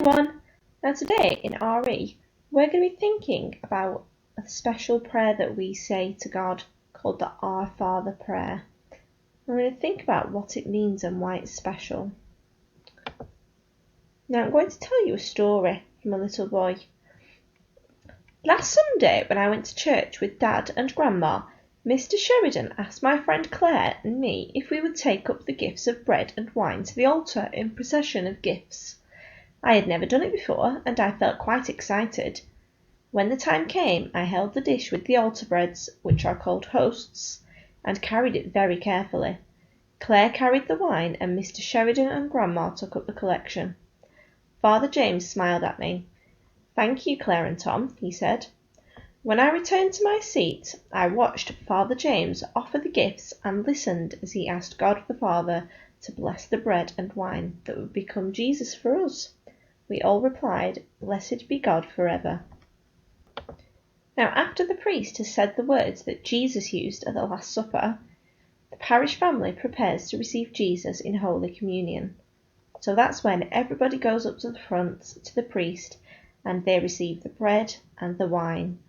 everyone! Now today in RE we're going to be thinking about a special prayer that we say to God called the Our Father prayer. We're going to think about what it means and why it's special. Now I'm going to tell you a story from a little boy. Last Sunday when I went to church with Dad and Grandma, Mr. Sheridan asked my friend Claire and me if we would take up the gifts of bread and wine to the altar in procession of gifts. I had never done it before, and I felt quite excited. When the time came, I held the dish with the altar breads, which are called hosts, and carried it very carefully. Claire carried the wine, and Mr. Sheridan and Grandma took up the collection. Father James smiled at me. "Thank you, Claire and Tom," he said. When I returned to my seat, I watched Father James offer the gifts and listened as he asked God the Father to bless the bread and wine that would become Jesus for us. We all replied, "Blessed be God forever." Now, after the priest has said the words that Jesus used at the Last Supper, the parish family prepares to receive Jesus in Holy Communion. So that's when everybody goes up to the front to the priest and they receive the bread and the wine.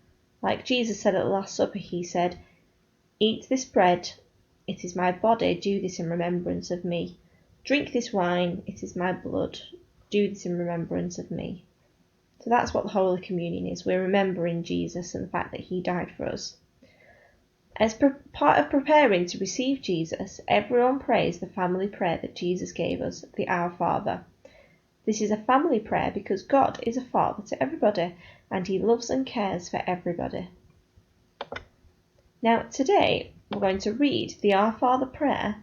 Like Jesus said at the Last Supper, he said, "Eat this bread, it is my body, do this in remembrance of me. Drink this wine, it is my blood, do this in remembrance of me." So that's what the Holy Communion is. We're remembering Jesus and the fact that he died for us. As part of preparing to receive Jesus, everyone prays the family prayer that Jesus gave us, the Our Father. This is a family prayer because God is a father to everybody and he loves and cares for everybody. Now today we're going to read the Our Father prayer,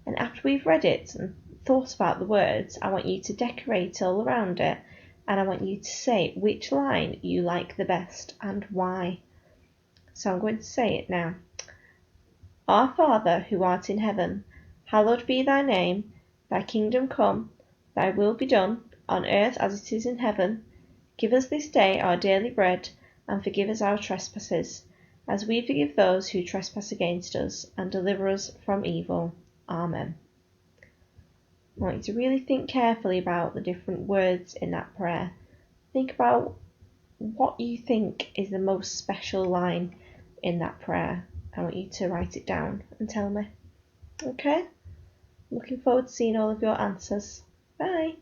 and after we've read it and thought about the words, I want you to decorate all around it, and I want you to say which line you like the best and why. So I'm going to say it now. Our Father, who art in heaven, hallowed be thy name. Thy kingdom come, thy will be done, on earth as it is in heaven. Give us this day our daily bread, and forgive us our trespasses, as we forgive those who trespass against us, and deliver us from evil. Amen. I want you to really think carefully about the different words in that prayer. Think about what you think is the most special line in that prayer. I want you to write it down and tell me. Okay? Looking forward to seeing all of your answers. Bye!